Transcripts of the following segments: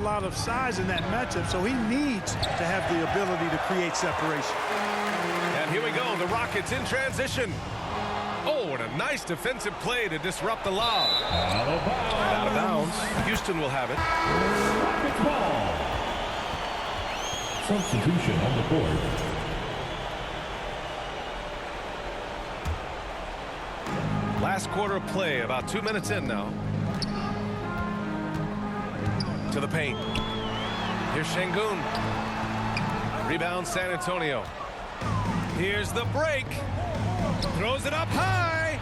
lot of size in that matchup, so he needs to have the ability to create separation. And here we go, the Rockets in transition. Oh, and a nice defensive play to disrupt the lob. Out of bounds. Houston will have it. Rockets ball. Substitution on the court. Last quarter of play, about 2 minutes in now. To the paint. Here's Şengün. Rebound San Antonio. Here's the break. Throws it up high.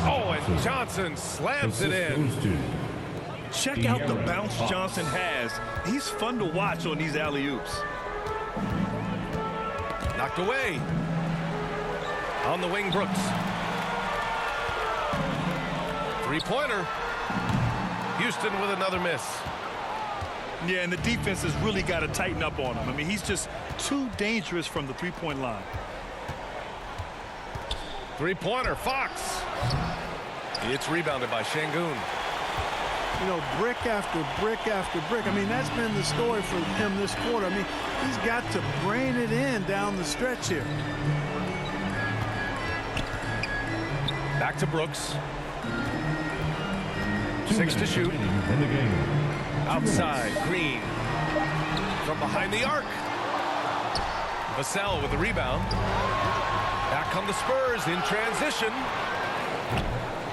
Oh, and Johnson slams it in. Check out the bounce Johnson has. He's fun to watch on these alley-oops. Knocked away. On the wing, Brooks. Three-pointer. Houston with another miss. Yeah, and the defense has really got to tighten up on him. I mean, he's just too dangerous from the three-point line. Three-pointer, Fox. It's rebounded by Şengün. You know, brick after brick after brick. I mean, that's been the story for him this quarter. I mean, he's got to brain it in down the stretch here. Back to Brooks. 6 to shoot. Outside, Green. From behind the arc. Vassell with the rebound. Back come the Spurs in transition.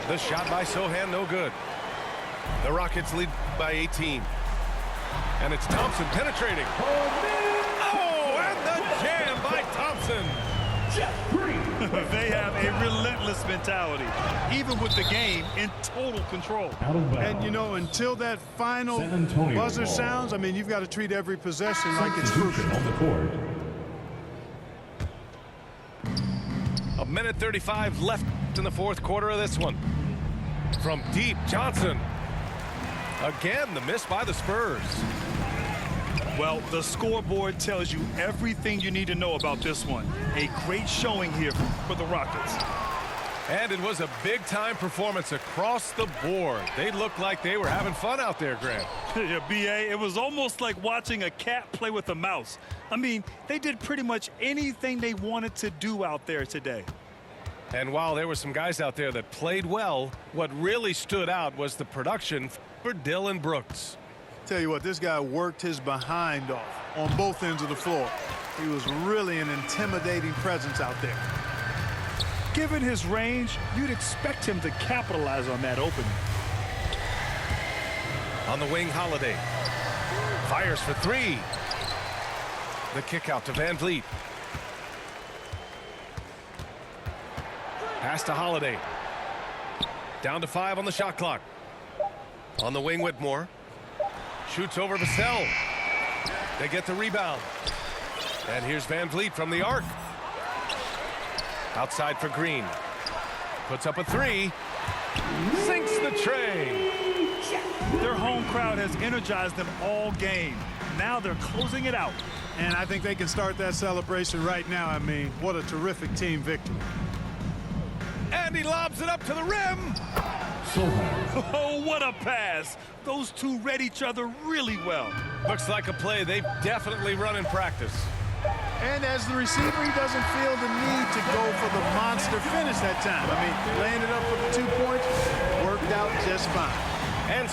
The shot by Sochan, no good. The Rockets lead by 18. And it's Thompson penetrating. Oh, and the jam by Thompson. They have a relentless mentality, even with the game in total control. And, you know, until that final buzzer sounds, I mean, you've got to treat every possession like it's crucial. On the court. A minute 35 left in the fourth quarter of this one. From deep, Johnson. Again, the miss by the Spurs. Well, the scoreboard tells you everything you need to know about this one. A great showing here for the Rockets. And it was a big-time performance across the board. They looked like they were having fun out there, Grant. Yeah, B.A., it was almost like watching a cat play with a mouse. I mean, they did pretty much anything they wanted to do out there today. And while there were some guys out there that played well, what really stood out was the production for Dillon Brooks. Tell you what, this guy worked his behind off on both ends of the floor. He was really an intimidating presence out there. Given his range, you'd expect him to capitalize on that opening. On the wing, Holiday. Fires for three. The kick out to Van Vliet. Pass to Holiday. Down to 5 on the shot clock. On the wing, Whitmore. Shoots over Vassell. They get the rebound. And here's Van Vliet from the arc. Outside for Green. Puts up a three. Sinks the tray. Their home crowd has energized them all game. Now they're closing it out. And I think they can start that celebration right now. I mean, what a terrific team victory. And he lobs it up to the rim. Oh, what a pass. Those two read each other really well. Looks like a play they've definitely run in practice. And as the receiver, he doesn't feel the need to go for the monster finish that time. I mean, laying it up for the 2 points worked out just fine. And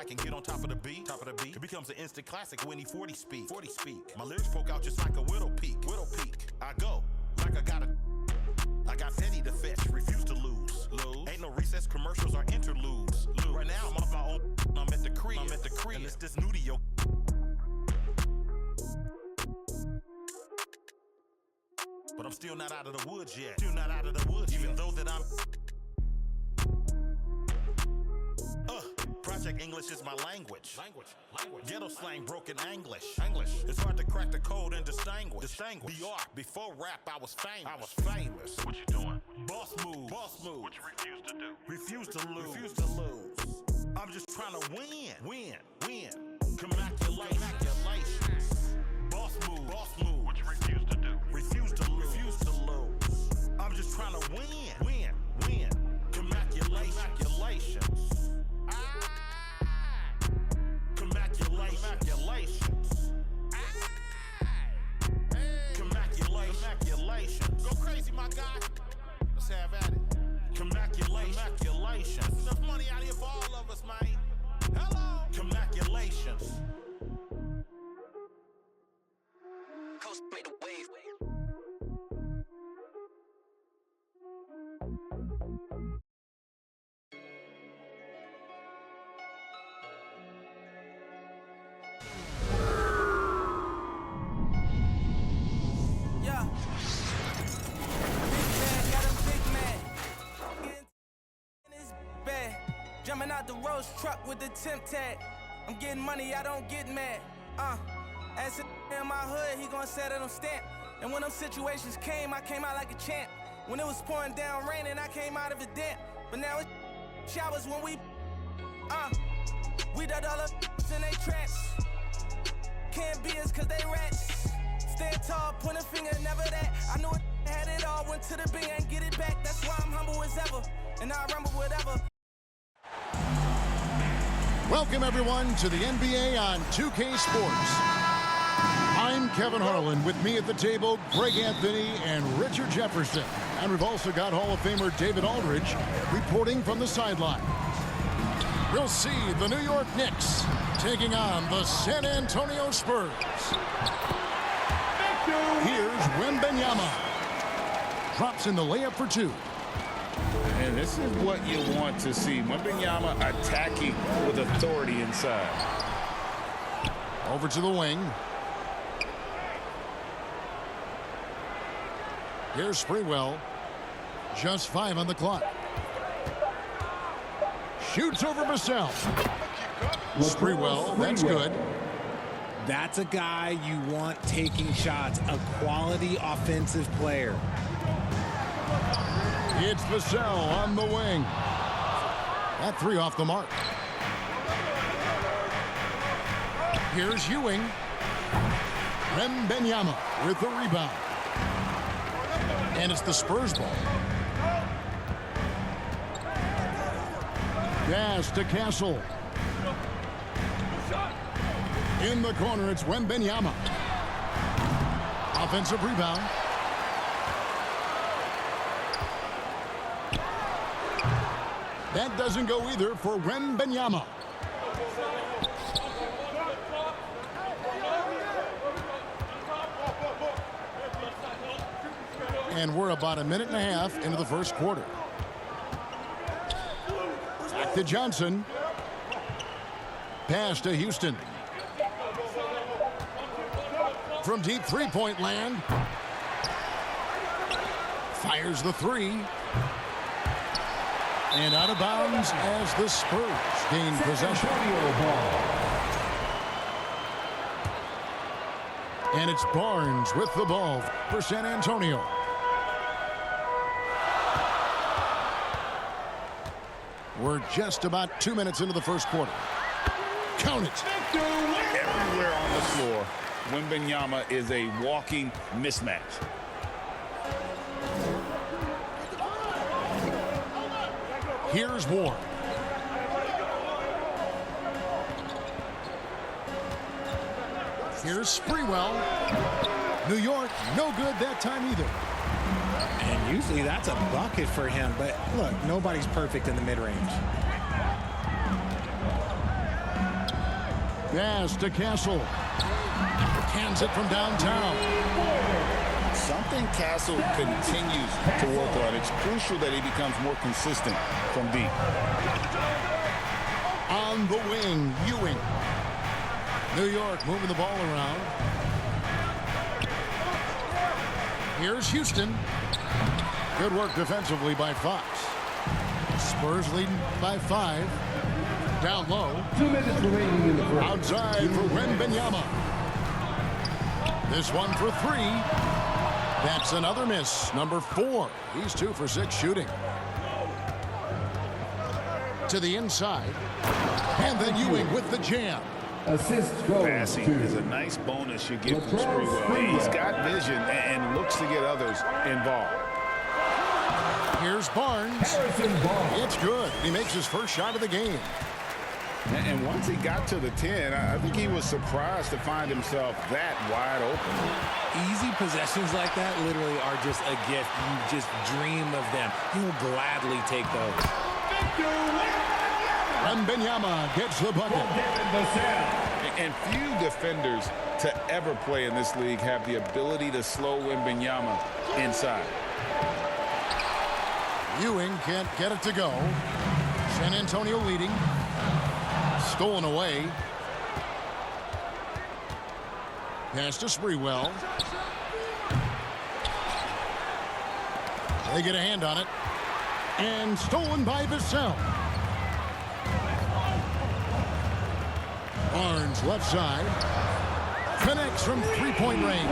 and get on top of the beat. It becomes an instant classic when he 40 speak. My lyrics poke out just like a widow peak. I go like I got Fetty to fetch, refuse to lose. Ain't no recess commercials or interludes. Right now I'm off my own. I'm at the crib. And it's this new to your. But I'm still not out of the woods yet. Even though that I'm. check, English is my language. Ghetto slang, broken English. It's hard to crack the code and distinguish. BR, before rap, I was famous. What you doing? Boss move. What you refuse to do? Refuse to lose. I'm just trying to win. Congratulations. Boss move. What you refuse to do? Refuse to lose. I'm just trying to win. Congratulations. Congratulations. Go crazy, my guy. Let's have at it. Congratulations. Enough money out here for all of us, man. Hello. Congratulations. Coast made a wave. Yeah. Big man, got him big man. Getting in his bed. Jumping out the Rolls truck with the temp tag. I'm getting money, I don't get mad. As in my hood, he gon' set it on stamp. And when them situations came, I came out like a champ. When it was pouring down raining, I came out of it damp. But now it's showers when we done all the in they traps. Can't be us cause they rats. Stand tall, point a finger, never that. I knew it had it all, went to the bing and get it back. That's why I'm humble as ever, and I remember whatever. Welcome, everyone, to the NBA on 2K Sports. I'm Kevin Harlan. With me at the table, Greg Anthony and Richard Jefferson. And we've also got Hall of Famer David Aldridge reporting from the sideline. We'll see the New York Knicks taking on the San Antonio Spurs. Here's Wembanyama. Drops in the layup for two. And this is what you want to see. Wembanyama attacking with authority inside. Over to the wing. Here's Sprewell. Just 5 on the clock. Shoots over Vassell. Sprewell, that's good. That's a guy you want taking shots, a quality offensive player. It's Vassell on the wing. That 3 off the mark. Here's Ewing. Wembanyama with the rebound. And it's the Spurs ball. Pass to Castle. In the corner, it's Wembanyama. Offensive rebound. That doesn't go either for Wembanyama. And we're about a minute and a half into the first quarter. Back to Johnson. Pass to Houston. From deep three-point land. Fires the 3. And out of bounds as the Spurs gain possession. And it's Barnes with the ball for San Antonio. We're just about 2 minutes into the first quarter. Count it. Everywhere on the floor, Wembanyama is a walking mismatch. Here's Ward. Here's Sprewell. New York, no good that time either. And usually that's a bucket for him, but look, nobody's perfect in the mid-range. Pass to Castle. Cans it from downtown. Something Castle continues to work on. It's crucial that he becomes more consistent from deep. On the wing, Ewing. New York moving the ball around. Here's Houston. Good work defensively by Fox. Spurs leading by 5. down low. 2 minutes remaining in the fourth. Outside for Wembanyama. This one for 3. That's another miss. Number 4. He's 2 for 6 shooting. To the inside. And then Ewing with the jam. Assist goes Passing to is a nice bonus you get from Latrell Sprewell. He's Sprewell. got vision and looks to get others involved. Here's Barnes. Harrison Barnes. It's good. He makes his first shot of the game. And once he got to the 10, I think he was surprised to find himself that wide open. Easy possessions like that literally are just a gift. You just dream of them. He'll gladly take those. Wembanyama gets the bucket. And few defenders to ever play in this league have the ability to slow Wembanyama inside. Ewing can't get it to go. San Antonio leading. Stolen away. Pass to Sprewell. They get a hand on it. And stolen by Vassell. Barnes left side. Connects from three-point range.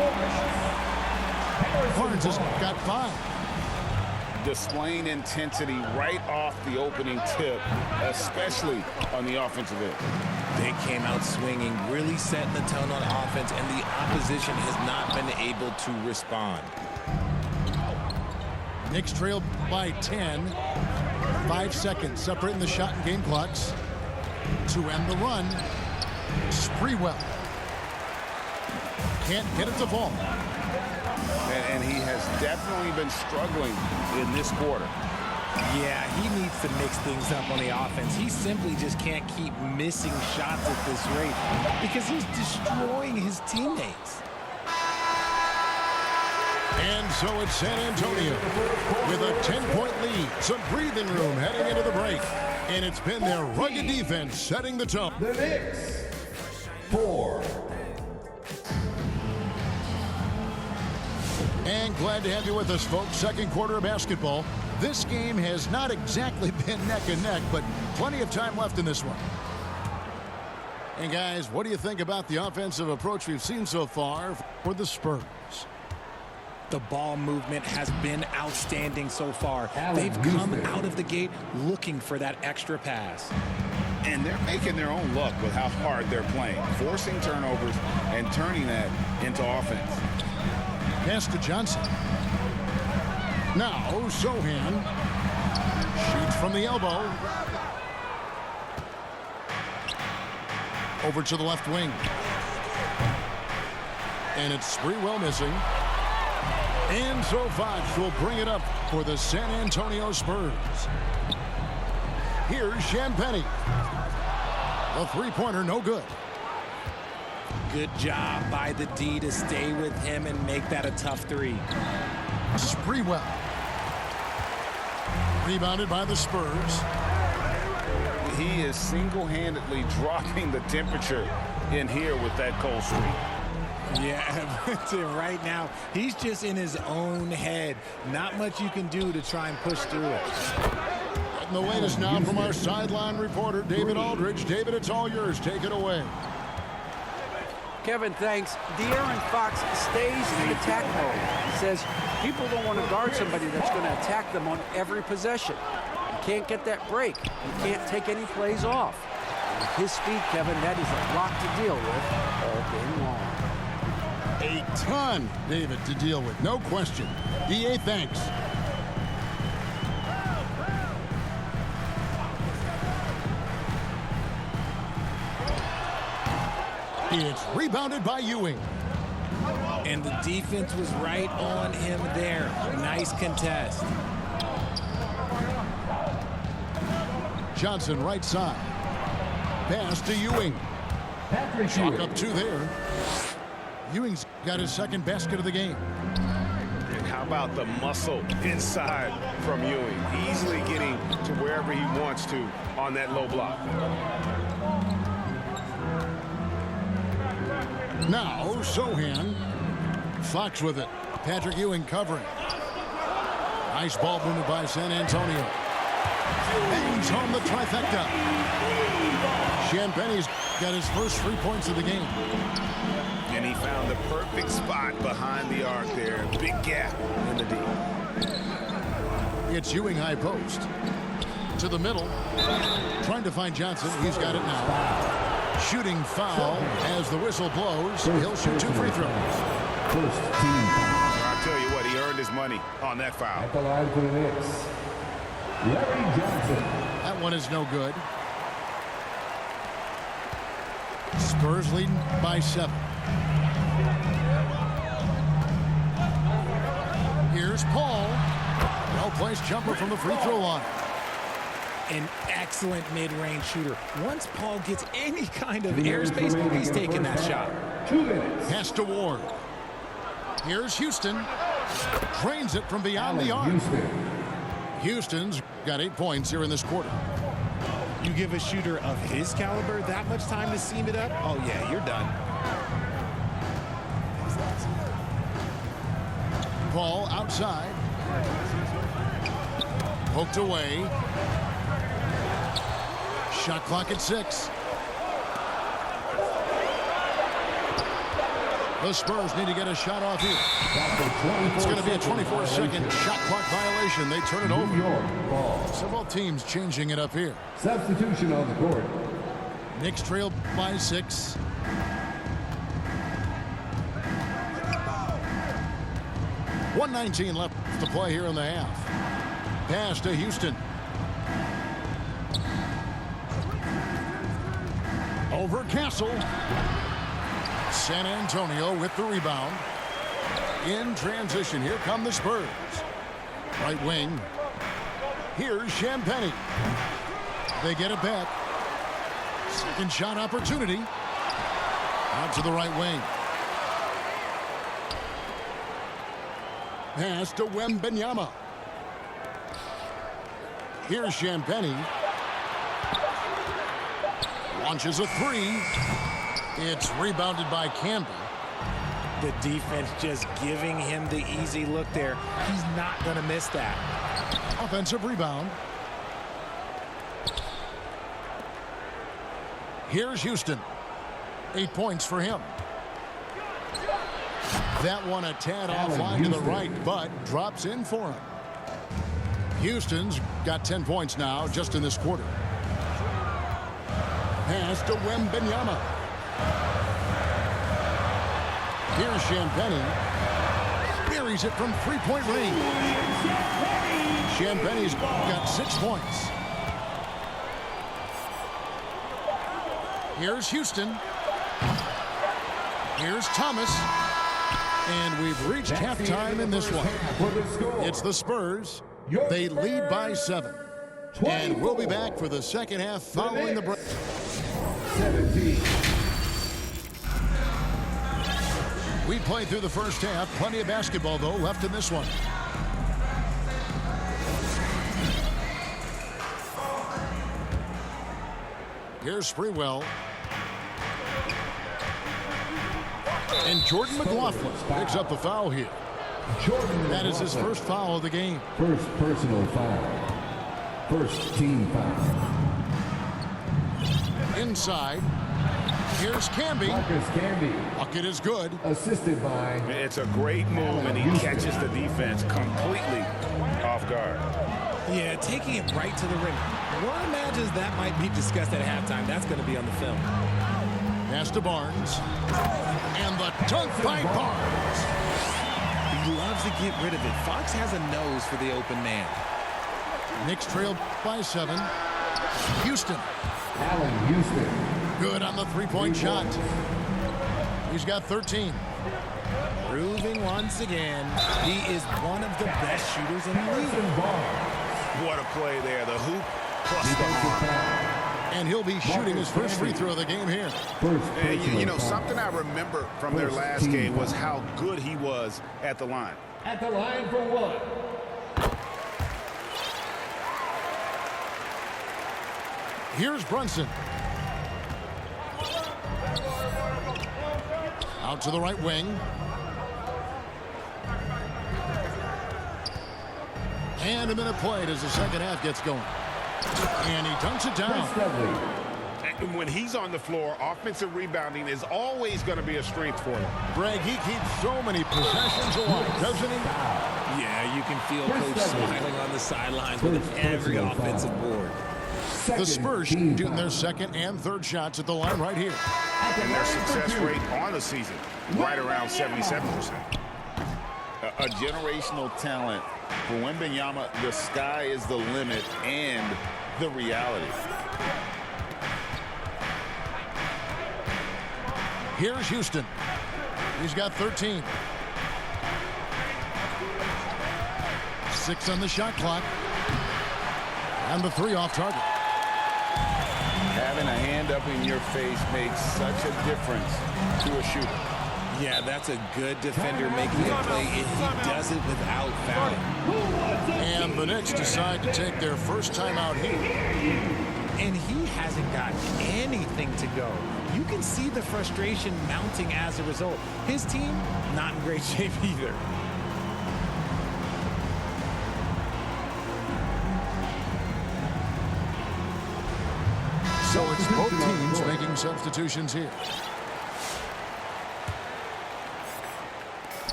Barnes has got 5. Displaying intensity right off the opening tip, especially on the offensive end. They came out swinging, really setting the tone on offense, and the opposition has not been able to respond. Knicks trail by 10. 5 seconds separating the shot and game clocks. To end the run, Sprewell. Can't get it to fall. And he has definitely been struggling in this quarter. Yeah, he needs to mix things up on the offense. He simply just can't keep missing shots at this rate because he's destroying his teammates. And so it's San Antonio with a 10-point lead. Some breathing room heading into the break. And it's been their rugged defense setting the tone. The Knicks. 4. And glad to have you with us, folks. Second quarter of basketball. This game has not exactly been neck and neck, but plenty of time left in this one. And guys, what do you think about the offensive approach we've seen so far for the Spurs? The ball movement has been outstanding so far. They've come out of the gate looking for that extra pass. And they're making their own luck with how hard they're playing, forcing turnovers and turning that into offense. Pass to Johnson. Now, Sohan shoots from the elbow. Over to the left wing. And it's Sprewell missing. And so Fox will bring it up for the San Antonio Spurs. Here's Champagnie. The three-pointer, no good. Good job by the D to stay with him and make that a tough 3. Sprewell. Rebounded by the Spurs. He is single-handedly dropping the temperature in here with that cold streak. Yeah, right now, he's just in his own head. Not much you can do to try and push through it. And the latest now from our sideline reporter, David Aldridge. David, it's all yours. Take it away. Kevin, thanks. De'Aaron Fox stays in attack mode. He says people don't want to guard somebody that's going to attack them on every possession. You can't get that break. You can't take any plays off. With his speed, Kevin, that is a lot to deal with all game long. A ton, David, to deal with. No question. DA, thanks. It's rebounded by Ewing. And the defense was right on him there. Nice contest. Johnson right side. Pass to Ewing. Chalk up 2 there. Ewing's got his second basket of the game. And how about the muscle inside from Ewing? Easily getting to wherever he wants to on that low block. Now, Sohan. Fox with it. Patrick Ewing covering. Nice ball movement by San Antonio. Bangs home the trifecta. Champagne's got his first 3 points of the game. And he found the perfect spot behind the arc there. Big gap in the D. It's Ewing high post. To the middle. Trying to find Johnson. He's got it now. Shooting foul as the whistle blows. He'll shoot 2 free throws. First team foul. I'll tell you what, he earned his money on that foul. At the line for the Knicks, Larry Johnson. That one is no good. Spurs leading by 7. Here's Paul. Well-placed jumper from the free throw line. An excellent mid-range shooter. Once Paul gets any kind of airspace, he's taking that shot. 2 minutes. Pass to Ward. Here's Houston. Drains it from beyond the arc. Houston. Houston's got 8 points here in this quarter. You give a shooter of his caliber that much time to seam it up, oh yeah, you're done. Paul outside. Poked away. Shot clock at 6. The Spurs need to get a shot off here. It's going to be a 24-second shot clock violation. They turn it New over. York ball. Several teams changing it up here. Substitution on the court. Knicks trail by 6. .119 left to play here in the half. Pass to Houston. Over Castle. San Antonio with the rebound. In transition, here come the Spurs. Right wing. Here's Champagnie. They get it back. Second shot opportunity. Out to the right wing. Pass to Wembanyama. Here's Champagnie. Launches a 3. It's rebounded by Campbell. The defense just giving him the easy look there. He's not going to miss that. Offensive rebound. Here's Houston. 8 points for him. That one a tad offline to the right, but drops in for him. Houston's got 10 points now just in this quarter. Pass to Wembanyama. Here's Champagnie. Buries it from 3-point range. Champagnie's got 6 points. Here's Houston. Here's Thomas. And we've reached halftime in this one. It's the Spurs. They lead by 7. And we'll be back for the second half following the break. 17. We played through the first half. Plenty of basketball, though, left in this one. Here's Sprewell. And Jordan McLaughlin picks up the foul here. That is his first foul of the game. First personal foul. First team foul. Inside. Here's Camby. Marcus Camby. Bucket is good. Assisted by. It's a great move, and he catches the defense completely off guard. Yeah, taking it right to the rim. One imagines that might be discussed at halftime. That's going to be on the film. Pass to Barnes. And the dunk by Barnes. He loves to get rid of it. Fox has a nose for the open man. Knicks trail by 7. Houston. Allen Houston. Good on the 3-point shot. He's got 13. Proving once again, he is one of the best shooters in the league. What a play there. The hoop plus the arm. And he'll be shooting his first free throw of the game here. And you know, something I remember from their last game was how good he was at the line. At the line for 1. Here's Brunson. Out to the right wing. And a minute played as the second half gets going. And he dunks it down. when he's on the floor, offensive rebounding is always going to be a strength for him. Greg, he keeps so many possessions alive, doesn't he? Yeah, you can feel Coach smiling on the sidelines with every offensive board. The Spurs shooting their second and third shots at the line right here. And their success rate on the season, right around 77%. A generational talent. For Wembanyama, the sky is the limit and the reality. Here's Houston. He's got 13. 6 on the shot clock. And the 3 off target. Having a hand up in your face makes such a difference to a shooter. Yeah, that's a good defender making a play if he does it without fouling. And the Knicks decide to take their first time out here. And he hasn't got anything to go. You can see the frustration mounting as a result. His team, not in great shape either. So it's both teams making substitutions here.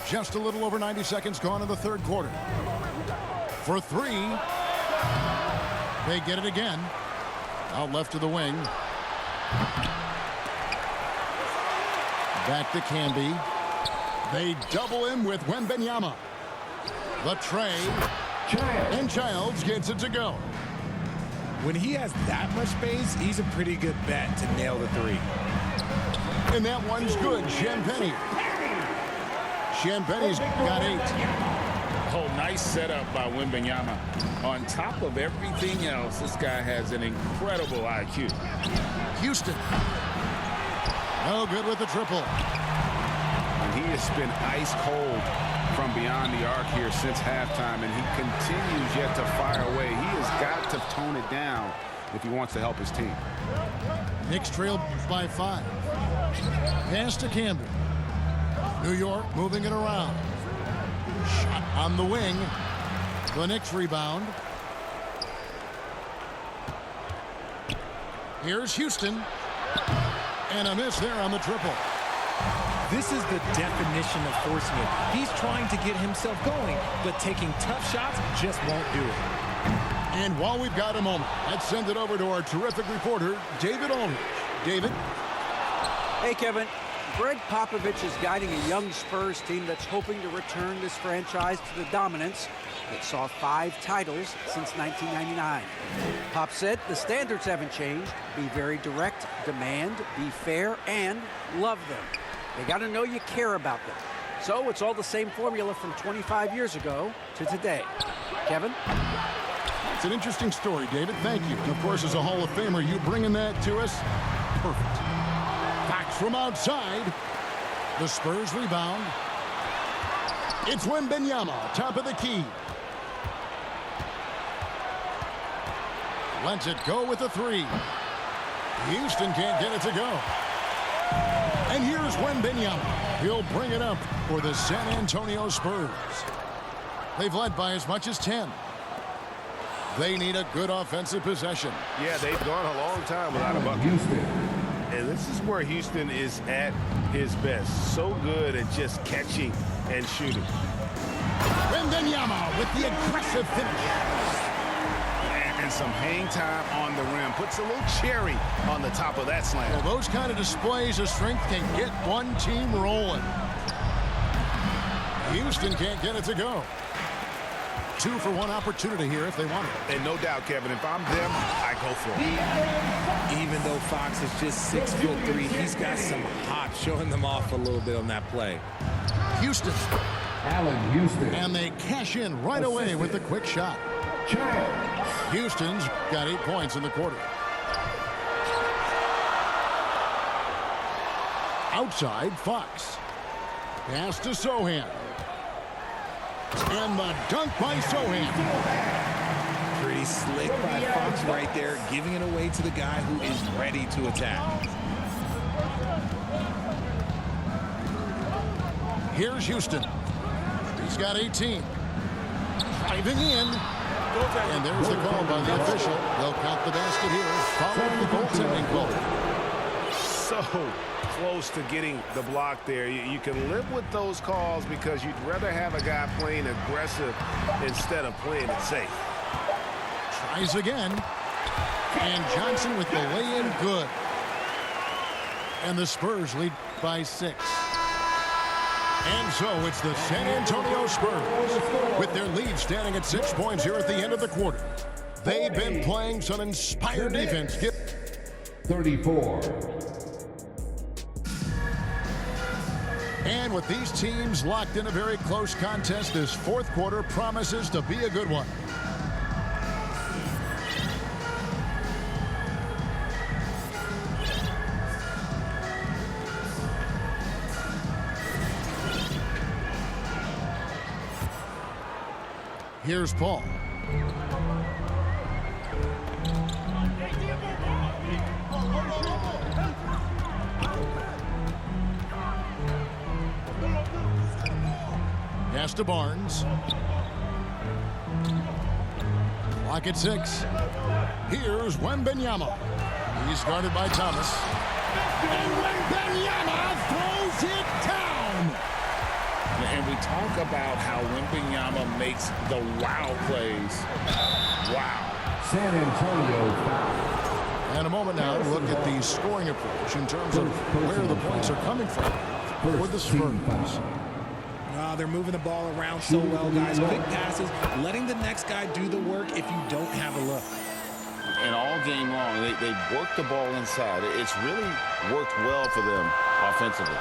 Just a little over 90 seconds gone in the third quarter. For 3. They get it again. Out left to the wing. Back to Camby. They double him with Wembanyama. The tray. And Childs gets it to go. When he has that much space, he's a pretty good bet to nail the 3. And that one's good. Champagnie. Champagnie's got 8. Oh, nice setup by Wembanyama. On top of everything else, this guy has an incredible IQ. Houston. No good with the triple. And he has been ice cold from beyond the arc here since halftime, and he continues yet to fire away. He has got to tone it down if he wants to help his team. Knicks trail by 5. Pass to Campbell. New York moving it around. Shot on the wing. The Knicks rebound. Here's Houston. And a miss there on the triple. This is the definition of forcing it. He's trying to get himself going, but taking tough shots just won't do it. And while we've got a moment, let's send it over to our terrific reporter, David Aldridge. David? Hey, Kevin. Greg Popovich is guiding a young Spurs team that's hoping to return this franchise to the dominance that saw 5 titles since 1999. Pop said the standards haven't changed. Be very direct, demand, be fair, and love them. They got to know you care about them. So it's all the same formula from 25 years ago to today. Kevin? It's an interesting story, David. Thank you. Of course, as a Hall of Famer, you bringing that to us? Perfect. Fox from outside. The Spurs rebound. It's Wembanyama, top of the key. Lets it go with a 3. Houston can't get it to go. And here's Wembanyama. He'll bring it up for the San Antonio Spurs. They've led by as much as 10. They need a good offensive possession. Yeah, they've gone a long time without a bucket. And this is where Houston is at his best. So good at just catching and shooting. Wembanyama with the aggressive finish. And some hang time on the rim. Puts a little cherry on the top of that slam. Well, those kind of displays of strength can get one team rolling. Houston can't get it to go. 2 for 1 opportunity here if they want it. And no doubt, Kevin, if I'm them, I go for it. Even though Fox is just 6'3", he's got some hop, showing them off a little bit on that play. Houston. Allen Houston. And they cash in right away with the quick shot. Houston's got 8 points in the quarter. Outside, Fox. Pass to Sohan. And the dunk by Sohan. Pretty slick by Fox right there, giving it away to the guy who is ready to attack. Here's Houston. He's got 18. Driving in. And there's the call by the official. They'll count the basket here, following the goaltending call. So close to getting the block there. You can live with those calls because you'd rather have a guy playing aggressive instead of playing it safe. Tries again. And Johnson with the lay-in good. And the Spurs lead by 6. And so it's the San Antonio Spurs with their lead standing at 6 points here at the end of the quarter. They've been playing some inspired defense. 34. And with these teams locked in a very close contest, this fourth quarter promises to be a good one. Here's Paul. Pass to Barnes. Clock at 6. Here's Wembanyama. He's guarded by Thomas. And Wembanyama throws it down. And we talk about how Wembanyama makes the wow plays. Wow. San Antonio foul. And a moment now to look at the scoring approach in terms of where the points are coming from for the Spurs. They're moving the ball around so well, guys. Quick passes, letting the next guy do the work if you don't have a look. And all game long, they work the ball inside. It's really worked well for them offensively.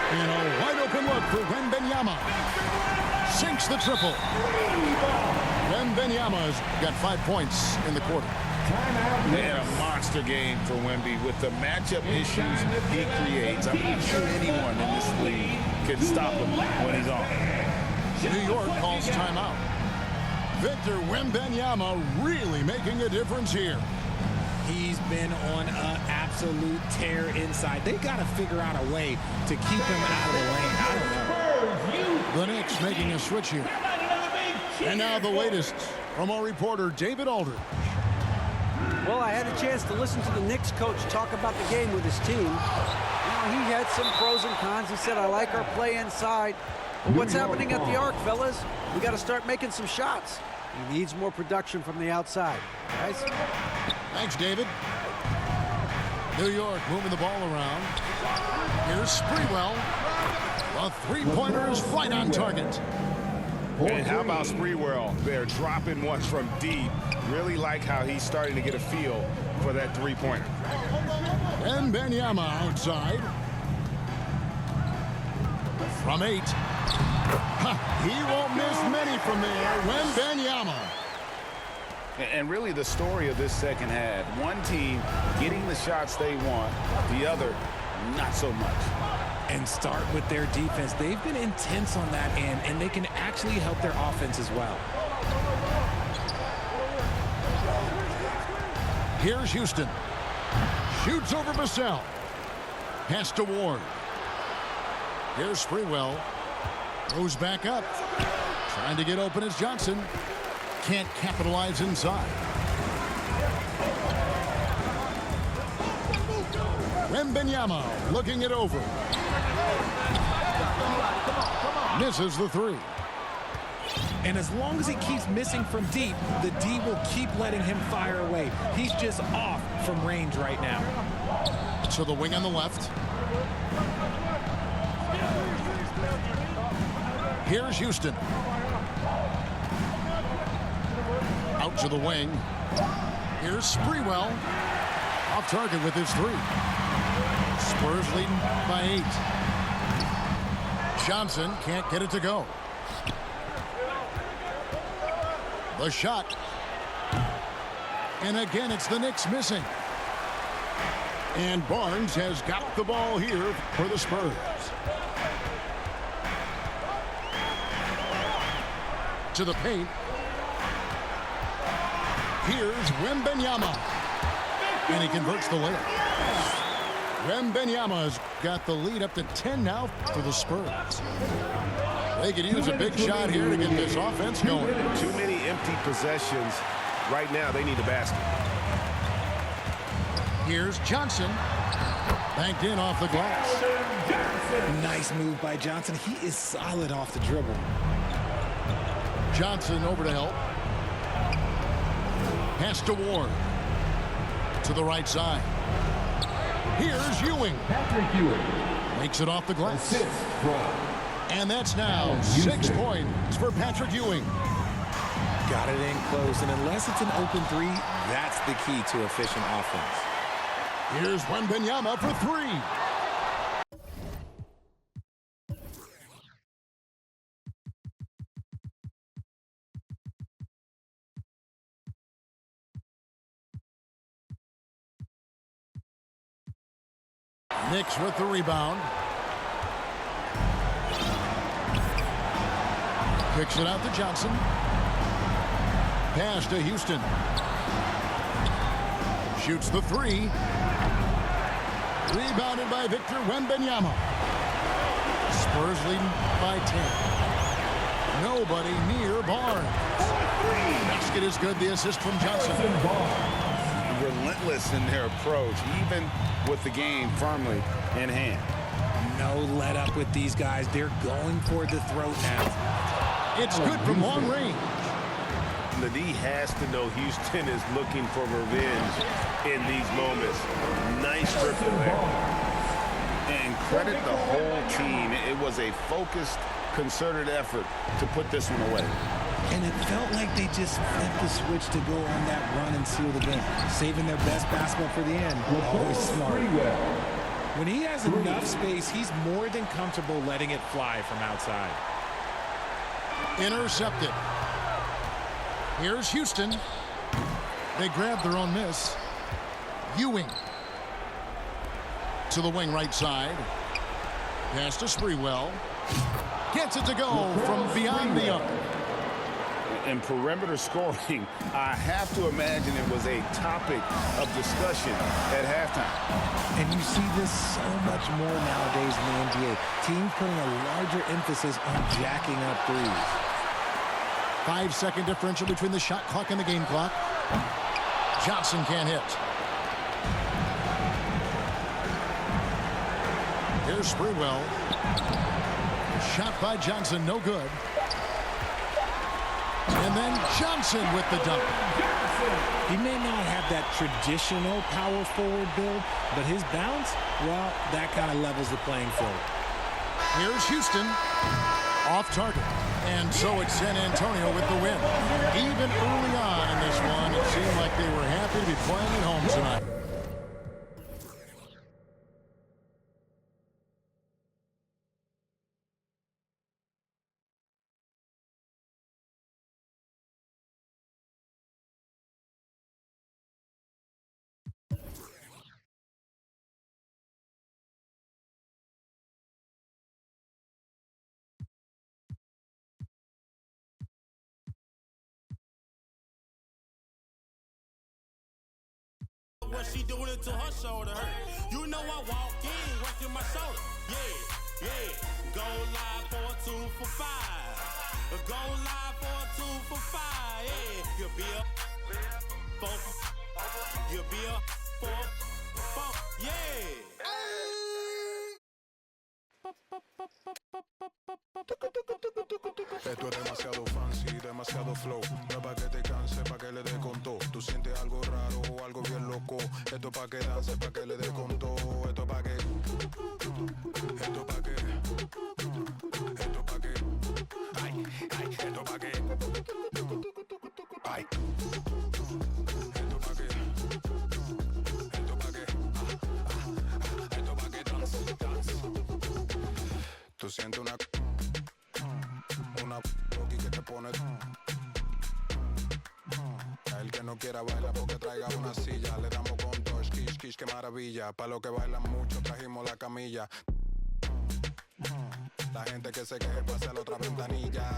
And a wide open look for Wembanyama. Sinks the triple. Wembanyama's got 5 points in the quarter. And a monster game for Wemby with the matchup issues he creates. I'm not sure anyone in this league can stop him when he's on. New York calls timeout. Victor Wembanyama really making a difference here. He's been on an absolute tear inside. They got to figure out a way to keep him out of the lane. I don't know. The Knicks making a switch here. And now the latest from our reporter, David Aldridge. Well, I had a chance to listen to the Knicks coach talk about the game with his team. He had some pros and cons. He said, I like our play inside. But what's happening at the arc, fellas? We got to start making some shots. He needs more production from the outside. Guys? Thanks, David. New York moving the ball around. Here's Sprewell. A three-pointer is right on target. And how about Sprewell? They're dropping ones from deep. Really like how he's starting to get a feel for that three-pointer. And Wembanyama outside. From 8. He won't miss many from there. Wembanyama. And really the story of this second half, one team getting the shots they want, the other not so much. And start with their defense. They've been intense on that end, and they can actually help their offense as well. Here's Houston. Shoots over Vassell. Pass to Ward. Here's Sprewell. Goes back up. Trying to get open is Johnson. Can't capitalize inside. Wembanyama looking it over. Misses the three. And as long as he keeps missing from deep, the D will keep letting him fire away. He's just off from range right now. To the wing on the left. Here's Houston. Out to the wing. Here's Sprewell. Off target with his three. Spurs leading by 8. Johnson can't get it to go. The shot. And again, it's the Knicks missing. And Barnes has got the ball here for the Spurs. To the paint. Here's Wembanyama. And he converts the layup. Wembanyama's got the lead up to 10 now for the Spurs. They could use a big shot here to get this offense going. Too many empty possessions. Right now, they need a basket. Here's Johnson. Banked in off the glass. Nice move by Johnson. He is solid off the dribble. Johnson over to help. Pass to Ward. To the right side. Here's Ewing. Patrick Ewing. Makes it off the glass. Assist from And that's now 6 points for Patrick Ewing. Got it in close, and unless it's an open three, that's the key to efficient offense. Here's Wembanyama for 3. Knicks with the rebound. Kicks it out to Johnson. Pass to Houston. Shoots the 3. Rebounded by Victor Wembanyama. Spurs leading by 10. Nobody near Barnes. Basket is good. The assist from Johnson. Relentless in their approach, even with the game firmly in hand. No let up with these guys. They're going for the throat now. It's good from long range. The D has to know Houston is looking for revenge in these moments. Nice triple there. And credit the whole team. It was a focused, concerted effort to put this one away. And it felt like they just flipped the switch to go on that run and seal the game. Saving their best basketball for the end. Always smart. When he has enough space, he's more than comfortable letting it fly from outside. Intercepted. Here's Houston. They grab their own miss. Ewing. To the wing right side. Pass to Sprewell. Gets it to go from beyond the arc. In perimeter scoring, I have to imagine it was a topic of discussion at halftime. And you see this so much more nowadays in the NBA. Teams putting a larger emphasis on jacking up threes. 5-second differential between the shot clock and the game clock. Johnson can't hit. Here's Sprewell. Shot by Johnson, no good. And then Johnson with the dunk. He may not have that traditional power forward build, but his bounce, well, that kind of levels the playing field. Here's Houston. Off target. And so it's San Antonio with the win. Even early on in this one, it seemed like they were happy to be playing at home tonight. What she doing it to her shoulder hurt. You know I walk in, working my shoulder. Yeah, yeah. Go live for a 2 for 5. Go live for a 2 for 5. Yeah, you'll be a 4. You'll be a 4. Yeah. Esto es demasiado fancy, demasiado flow. No es pa' que te canse, pa' que le dé con todo. Tú sientes algo raro o algo bien loco. Esto es pa' que dance, pa' que le dé con todo. Esto es pa' que. Esto es pa' que. Esto es pa' que. Ay, ay, esto es pa' que. Ay. Esto es pa' que. Esto es pa' que. Esto es pa' que dance, dance. Tú sientes una Rocky que te pone. A el que no quiera bailar porque traiga una silla. Le damos con dos, kish, kish, qué maravilla. Pa' los que bailan mucho trajimos la camilla. La gente que se queje pase a la otra ventanilla.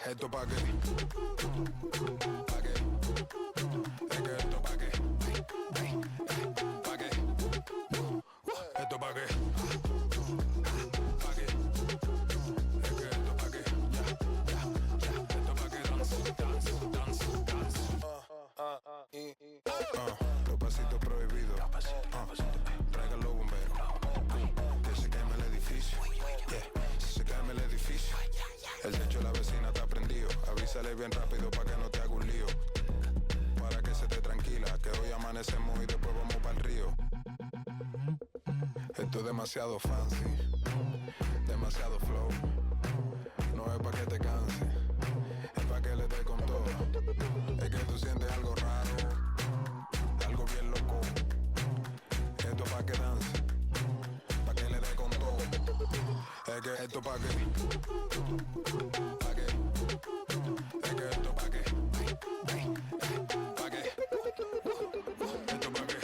Esto pa' qué. Pa' qué. Es que esto pa' qué. Pa' qué. Esto pa' qué. Pa' qué. Es que Los pasitos prohibidos. Traigan los bomberos. Que se queme el edificio. Si se queme el edificio. El techo de la vecina está prendido. Avísale bien rápido para que no te haga un lío. Para que se te tranquila, que hoy amanecemos y después vamos para el río. Esto es demasiado fancy, demasiado flow. No es para que te canse, es para que le dé con todo. Es que tú sientes algo raro, algo bien loco. Esto es para que dance, para que le dé con todo. Es que esto para que, es que esto para que, para que, esto para que.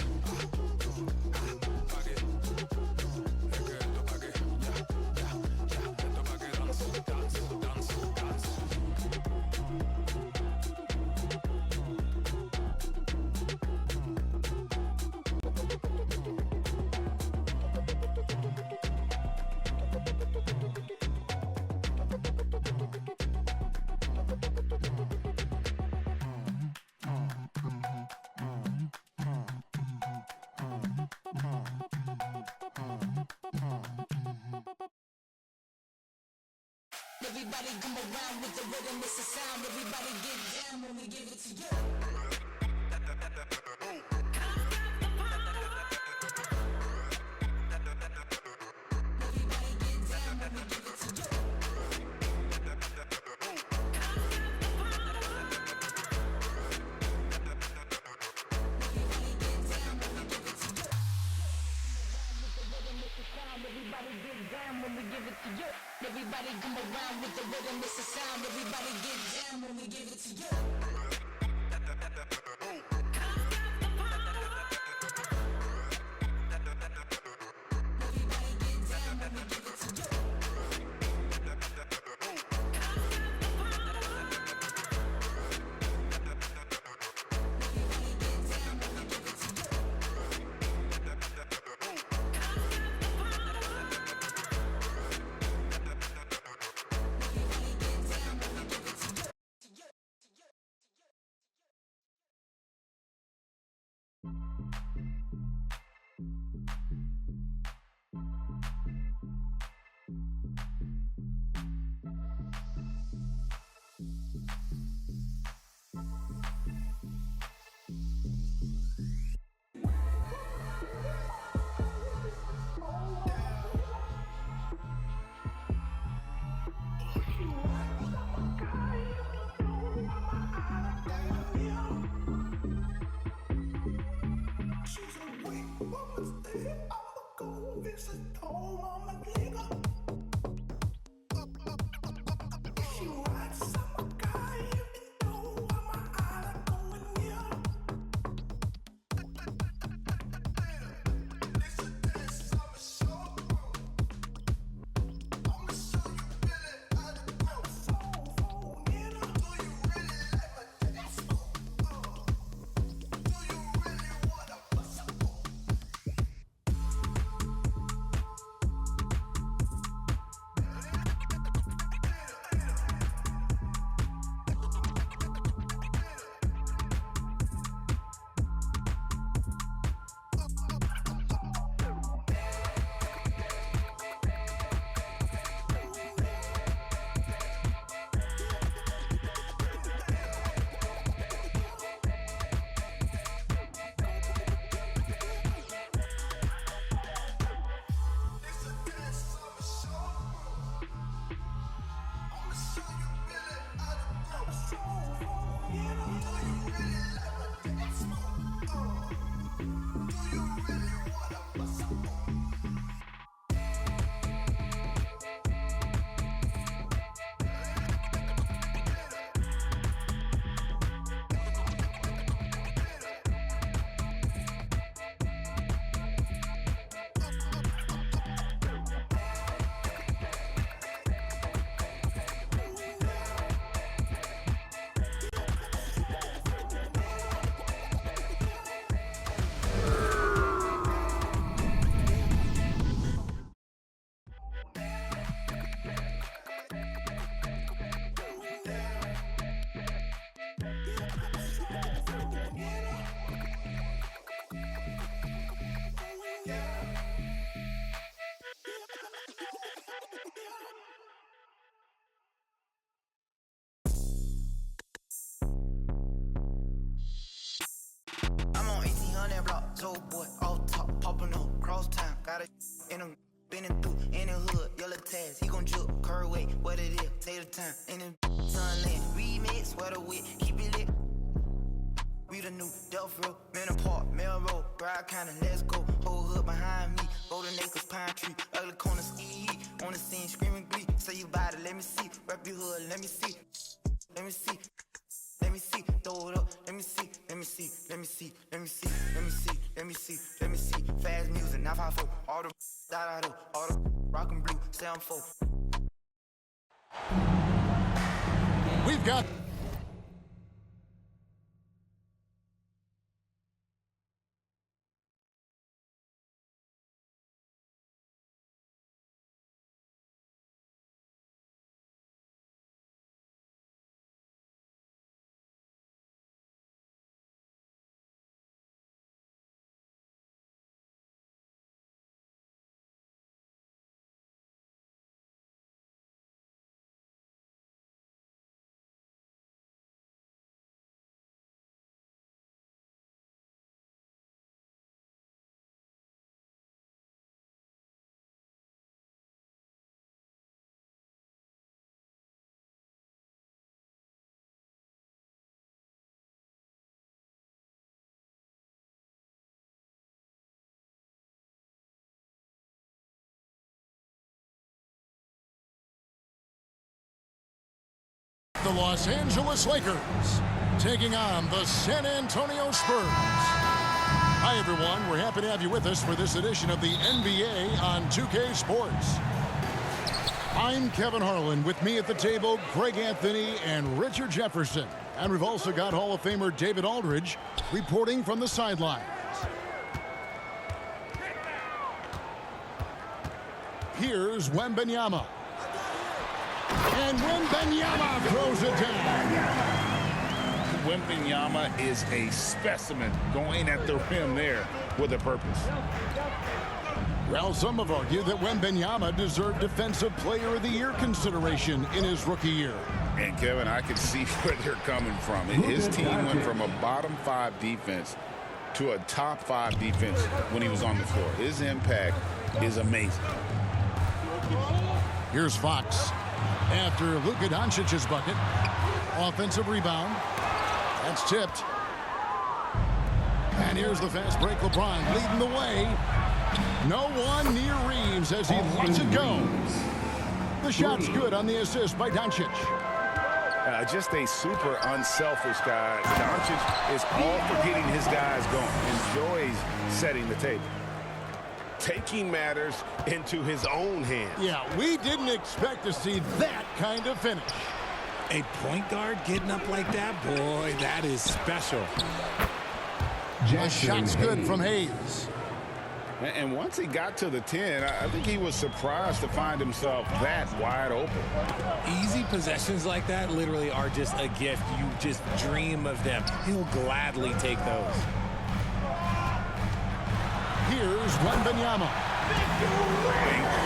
Everybody come around with the rhythm, it's a sound. Everybody get down when we give it to you. Everybody come around with the rhythm, it's a sound. Everybody get down when we give it to you. told boy, off top, popping up, cross town. Got it in him, bending through, in the hood, yellow tags. He gon' juke, curve way, what it is, take the time. In the sunland, remix, weather wit, keep it lit. We the new Delph Road, Manor Park, Melrose, Bride County, let's go. Whole hood behind me, Golden Acres, Pine Tree, ugly corner ski. On the scene, screaming glee. Say you bout it, let me see. Rep your hood, let me see. Let me see. Let me see. Throw it up, let me see. Let me see. Let me see. Let me see. Let me see. Let me see. Let me see. Fast music, 954. All the da-da-do, all the rock and blue, 7-4. We've got the Los Angeles Lakers taking on the San Antonio Spurs. Hi, everyone. We're happy to have you with us for this edition of the NBA on 2K Sports. I'm Kevin Harlan. With me at the table, Greg Anthony and Richard Jefferson. And we've also got Hall of Famer David Aldridge reporting from the sidelines. Here's Wembanyama. And Wembanyama throws it down. Wembanyama is a specimen going at the rim there with a purpose. Well, some have argued that Wembanyama deserved Defensive Player of the Year consideration in his rookie year. And, Kevin, I can see where they're coming from. His team went from a bottom 5 defense to a top 5 defense when he was on the floor. His impact is amazing. Here's Fox. After Luka Doncic's bucket, offensive rebound. That's tipped. And here's the fast break. LeBron leading the way. No one near Reeves as he lets it go. The shot's good on the assist by Doncic. Just a super unselfish guy. Doncic is all for getting his guys going. Enjoys setting the table. Taking matters into his own hands. Yeah, we didn't expect to see that kind of finish. A point guard getting up like that, boy, that is special. The shot's good from Hayes. And once he got to the 10, I think he was surprised to find himself that wide open. Easy possessions like that literally are just a gift. You just dream of them. He'll gladly take those. Here's Wembanyama.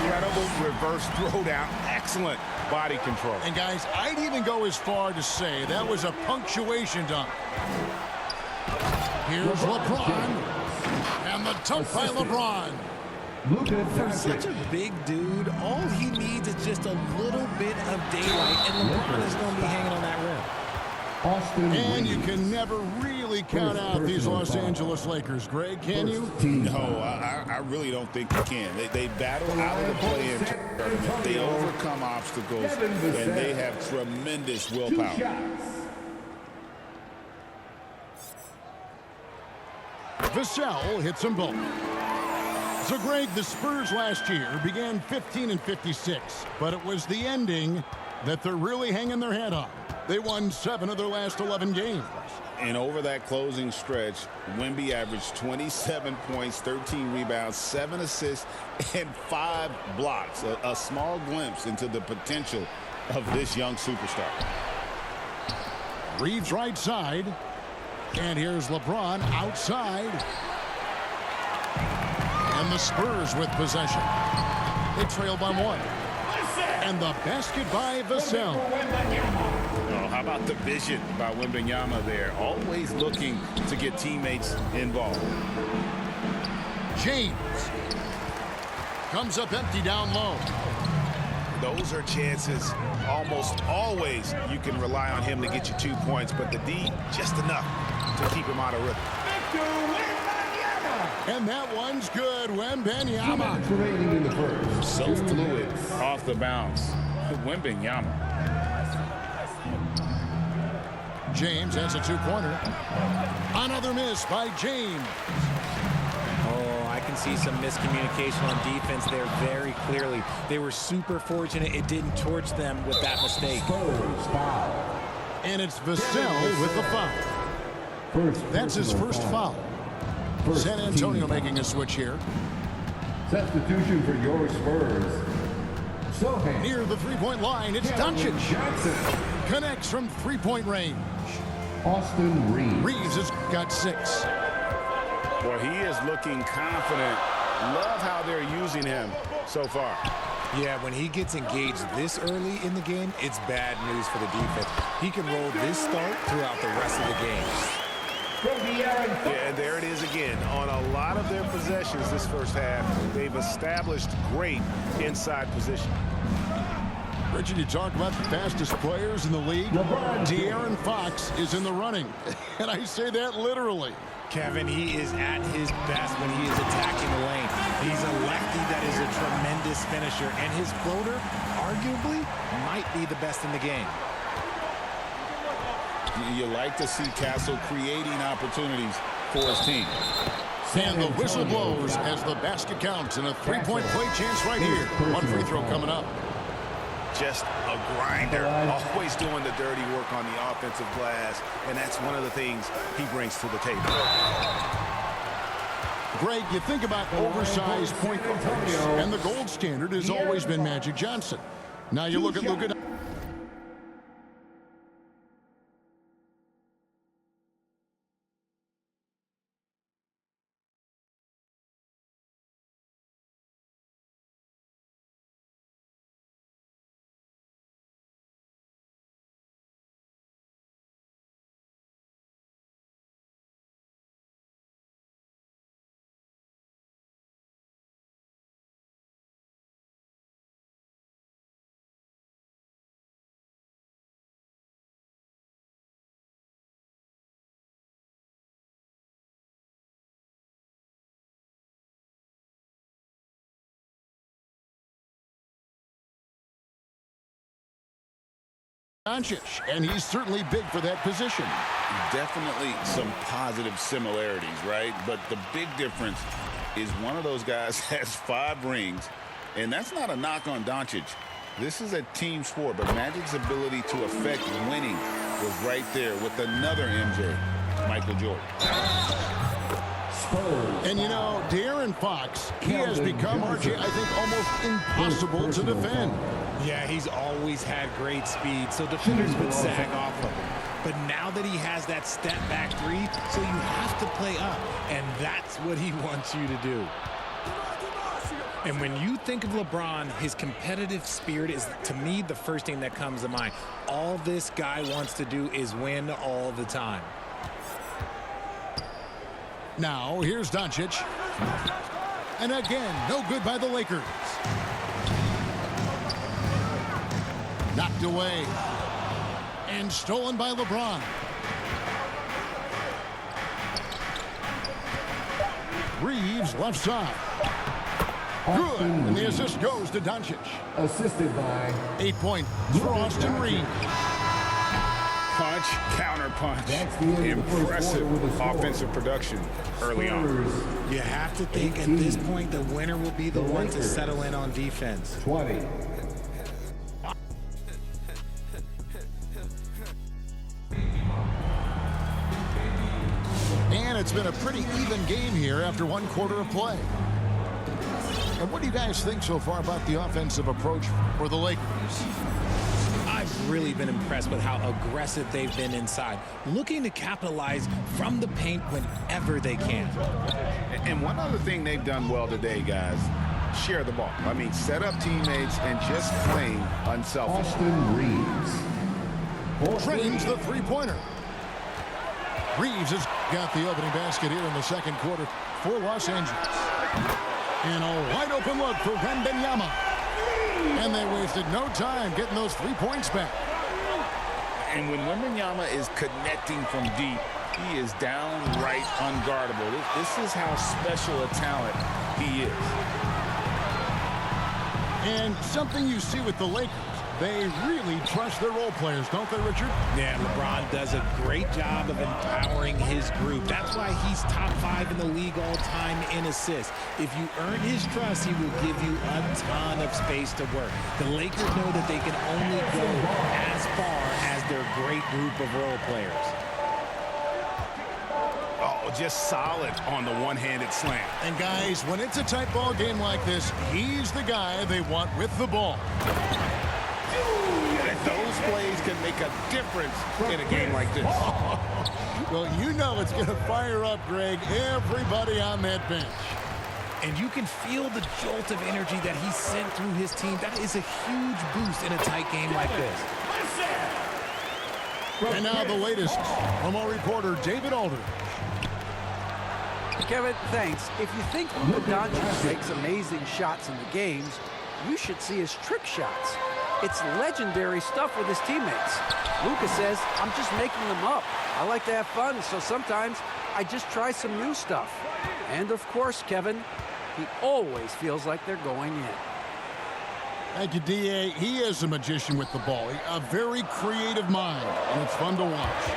Incredible reverse throwdown. Excellent body control. And, guys, I'd even go as far to say that was a punctuation dunk. Here's LeBron. And the dunk by LeBron. For such a big dude, all he needs is just a little bit of daylight, and LeBron is going to be hanging on that rim. And you can never really count out these Los Angeles Lakers, Greg, can you? No, I really don't think you can. They battle out of the play-in tournament. They overcome obstacles, and they have tremendous willpower. Vassell hits them both. So, Greg, the Spurs last year began 15-56, but it was the ending that they're really hanging their head on. They won 7 of their last 11 games. And over that closing stretch, Wemby averaged 27 points, 13 rebounds, 7 assists, and 5 blocks. A small glimpse into the potential of this young superstar. Reeves right side. And here's LeBron outside. And the Spurs with possession. They trail by 1. And the basket by Vassell. Oh, how about the vision by Wembanyama there? Always looking to get teammates involved. James comes up empty down low. Those are chances almost always you can rely on him to get you 2 points, but the D just enough to keep him out of rhythm. And that one's good. Wembanyama. Remaining in the first. So fluid off the bounce. Wembanyama. James has a two-pointer. Another miss by James. Oh, I can see some miscommunication on defense there very clearly. They were super fortunate it didn't torch them with that mistake. And it's Vassell with the foul. That's his first foul. San Antonio making a switch here. Substitution for your Spurs. Sohan. Near the three-point line, it's Doncic. Connects from three-point range. Austin Reeves. Reeves has got 6. Well, he is looking confident. Love how they're using him so far. Yeah, when he gets engaged this early in the game, it's bad news for the defense. He can roll this start throughout the rest of the game. Yeah, and there it is again. On a lot of their possessions this first half, they've established great inside position. Richard, you talk about the fastest players in the league. De'Aaron Fox is in the running. And I say that literally. Kevin, he is at his best when he is attacking the lane. He's a lefty that is a tremendous finisher, and his floater, arguably, might be the best in the game. You like to see Castle creating opportunities for his team. And the whistle blows as the basket counts, and a three-point play chance right here. One free throw coming up. Just a grinder, always doing the dirty work on the offensive glass, and that's one of the things he brings to the table. Greg, you think about oversized point guards, and the gold standard has always been Magic Johnson. Now you look at Luka. Doncic, and he's certainly big for that position. Definitely some positive similarities, right? But the big difference is one of those guys has 5 rings, and that's not a knock on Doncic. This is a team sport, but Magic's ability to affect winning was right there with another MJ, Michael Jordan. And you know, De'Aaron Fox, he has become, RJ, I think, almost impossible to defend. Yeah, he's always had great speed, so defenders would sag off of him. But now that he has that step-back three, so you have to play up, and that's what he wants you to do. And when you think of LeBron, his competitive spirit is, to me, the first thing that comes to mind. All this guy wants to do is win all the time. Now, here's Doncic. And again, no good by the Lakers. Knocked away. And stolen by LeBron. Reeves left side. Good. And the assist goes to Doncic. Assisted by 8 points for Austin Reeves. Punch, counter punch. Impressive offensive production early on. You have to think at this point the winner will be the one to settle in on defense. 20. And it's been a pretty even game here after 1 quarter of play. And what do you guys think so far about the offensive approach for the Lakers? I've really been impressed with how aggressive they've been inside, looking to capitalize from the paint whenever they can. And one other thing they've done well today, guys, share the ball. I mean, set up teammates and just playing unselfish. Austin Reeves. Trains the three-pointer. Reeves has got the opening basket here in the second quarter. for Los Angeles. And a wide open look for Wembanyama. And they wasted no time getting those 3 points back. And when Wembanyama is connecting from deep, he is downright unguardable. This is how special a talent he is. And something you see with the Lakers, they really trust their role players, don't they, Richard? Yeah, LeBron does a great job of empowering his group. That's why he's top 5 in the league all time in assists. If you earn his trust, he will give you a ton of space to work. The Lakers know that they can only go as far as their great group of role players. Oh, just solid on the one-handed slam. And guys, when it's a tight ball game like this, he's the guy they want with the ball. Those plays can make a difference in a game like this. Well, you know it's going to fire up, Greg, everybody on that bench. And you can feel the jolt of energy that he sent through his team. That is a huge boost in a tight game like this. And now the latest from our reporter, David Aldridge. Kevin, thanks. If you think Luka Doncic makes amazing shots in the games, you should see his trick shots. It's legendary stuff with his teammates. Luka says, I'm just making them up. I like to have fun, so sometimes I just try some new stuff. And of course, Kevin, he always feels like they're going in. Thank you, D.A. He is a magician with the ball. A very creative mind, and it's fun to watch.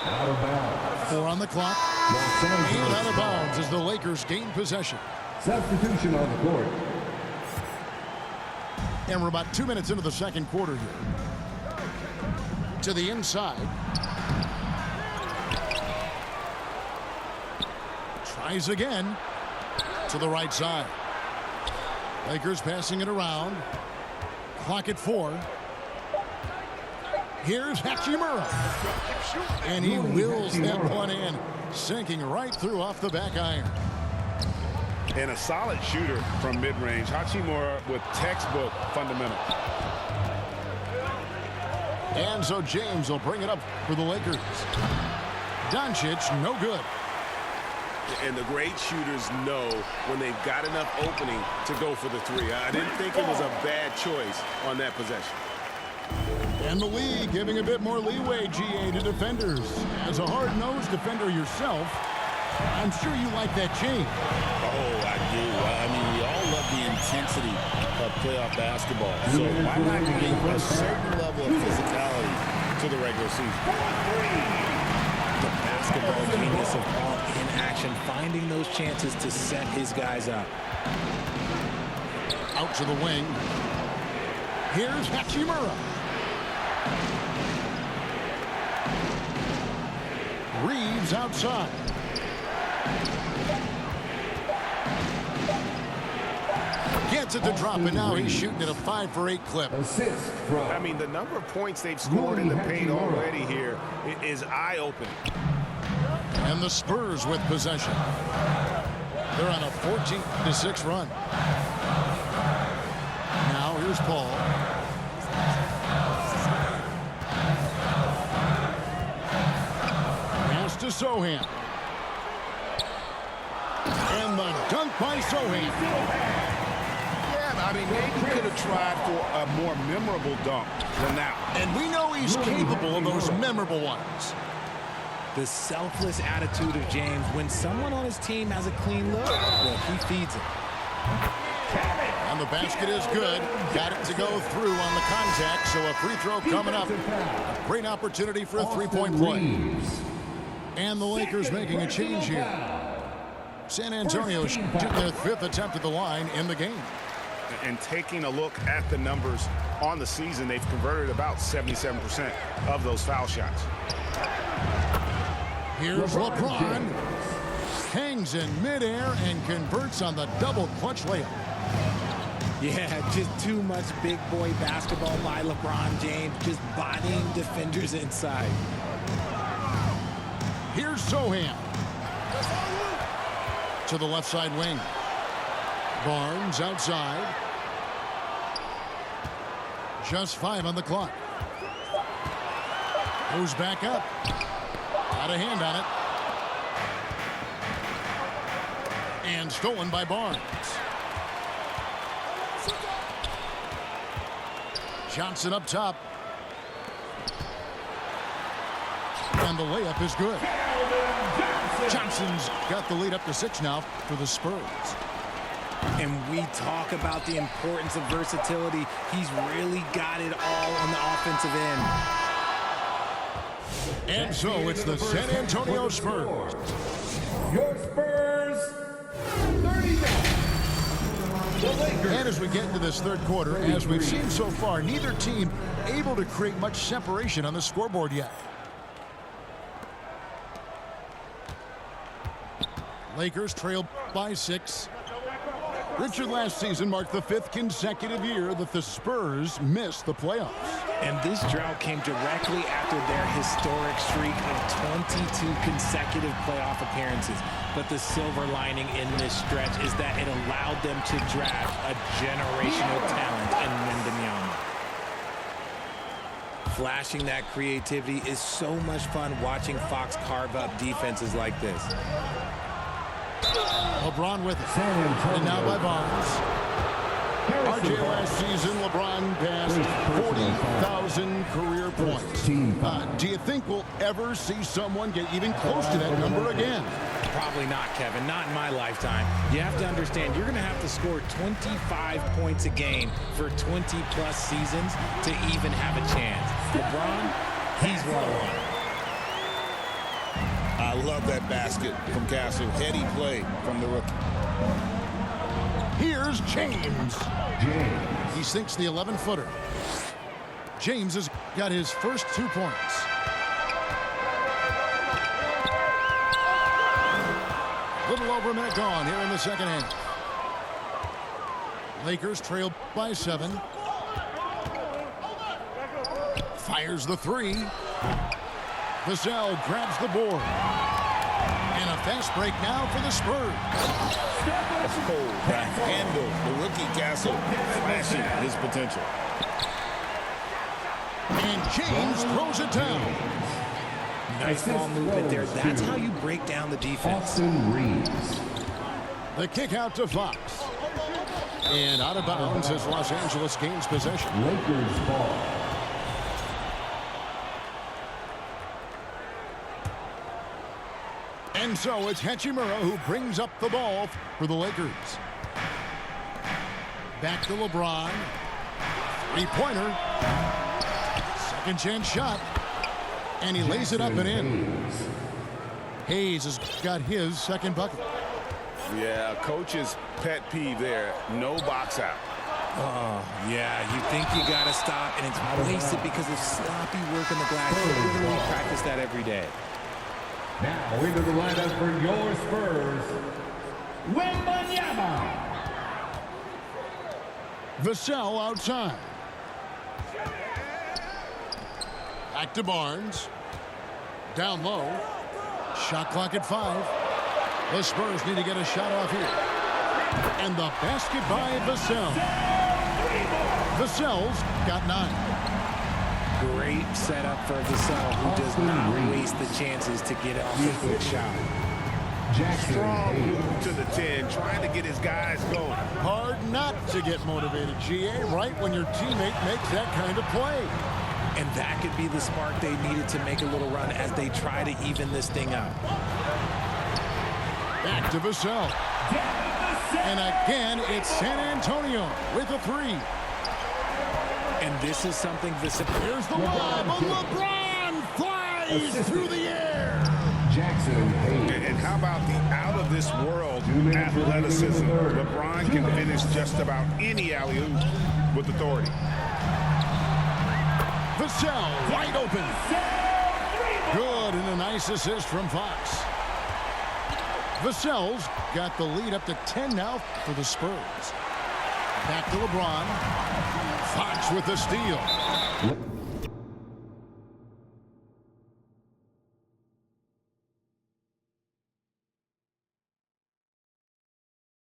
Out of bounds. 4 on the clock. And out of bounds as the Lakers gain possession. Substitution on the court. And we're about 2 minutes into the second quarter here. To the inside. Tries again. To the right side. Lakers passing it around. Clock at 4. Here's Hachimura. And he wills that one in. Sinking right through off the back iron. And a solid shooter from mid-range. Hachimura with textbook fundamentals. And so James will bring it up for the Lakers. Doncic, no good. And the great shooters know when they've got enough opening to go for the 3. I didn't think it was a bad choice on that possession. And the league giving a bit more leeway, GA, to defenders. As a hard-nosed defender yourself, I'm sure you like that change. Oh, I do. I mean, we all love the intensity of playoff basketball. So why not bring a certain level of physicality to the regular season? The basketball genius of Paul in action, finding those chances to set his guys up. Out to the wing. Here's Hachimura. Reeves outside. Gets it to drop, and now he's shooting at a 5-for-8 clip. I mean, the number of points they've scored in the paint already here is eye-opening. And the Spurs with possession. They're on a 14-6 run. Now here's Paul. Pass to Sohan. And the dunk by Sohan. I mean, maybe could have tried for a more memorable dunk than that. And we know he's capable of those memorable ones. The selfless attitude of James. When someone on his team has a clean look, well, he feeds it. And the basket is good. Got it to go through on the contact, so a free throw coming up. A great opportunity for a three-point play. And the Lakers making a change here. San Antonio shooting their 5th attempt at the line in the game. And taking a look at the numbers on the season, they've converted about 77% of those foul shots. Here's LeBron. Hangs in midair and converts on the double clutch layup. Yeah, just too much big boy basketball by LeBron James, just bodying defenders inside. Here's Sohan. To the left side wing. Barnes outside. Just 5 on the clock. Moves back up. Got a hand on And stolen by Barnes. Johnson up top. And the layup is good. Johnson's got the lead up to 6 now for the Spurs. And we talk about the importance of versatility. He's really got it all on the offensive end. And so it's the San Antonio Spurs. Your Spurs, 39. And as we get into this third quarter, as we've seen so far, neither team able to create much separation on the scoreboard yet. Lakers trail by 6. Richard, last season marked the 5th consecutive year that the Spurs missed the playoffs. And this drought came directly after their historic streak of 22 consecutive playoff appearances. But the silver lining in this stretch is that it allowed them to draft a generational talent in Wembanyama. Flashing that creativity is so much fun watching Fox carve up defenses like this. LeBron with it. And now by Barnes. RJ last season, LeBron passed 40,000 career points. Do you think we'll ever see someone get even close to that number again? Probably not, Kevin. Not in my lifetime. You have to understand, you're going to have to score 25 points a game for 20-plus seasons to even have a chance. LeBron, he's one-on-one. I love that basket from Castle. Heady play from the rookie. Here's James. He sinks the 11-footer. James has got his first 2 points. Little over a minute gone here in the second half. Lakers trail by 7. Fires the 3. Vassell grabs the board. And a fast break now for the Spurs. That's cold. That handle, the rookie Castle, flashing his potential. And James throws it down. Nice ball movement there. That's how you break down the defense. The kick out to Fox. And out of bounds as Los Angeles gains possession. Lakers ball. And so it's Hachimura who brings up the ball for the Lakers. Back to LeBron. 3-pointer. Second chance shot. And he lays it up and in. Hayes has got his second bucket. Yeah, coach's pet peeve there. No box out. Oh, yeah, you think you got to stop, and it's wasted because of sloppy work on the glass. You literally practice that every day. Now into the lineup for your Spurs, Wembanyama. Vassell outside. Back to Barnes. Down low. Shot clock at 5. The Spurs need to get a shot off here. And the basket by Vassell. Vassell's got 9. Great setup for Vassell, who does not waste the chances to get off a quick shot. Strong move to the 10, trying to get his guys going. Hard not to get motivated, GA, right when your teammate makes that kind of play. And that could be the spark they needed to make a little run as they try to even this thing up. Back to Vassell. And again, it's San Antonio with a 3. And this is something Vassell... Here's the lob, but LeBron flies through the air. And how about the out-of-this-world athleticism? LeBron can finish just about any alley-oop with authority. Vassell wide open. Good, and a nice assist from Fox. Vassell's got the lead up to 10 now for the Spurs. Back to LeBron. Fox with the steal.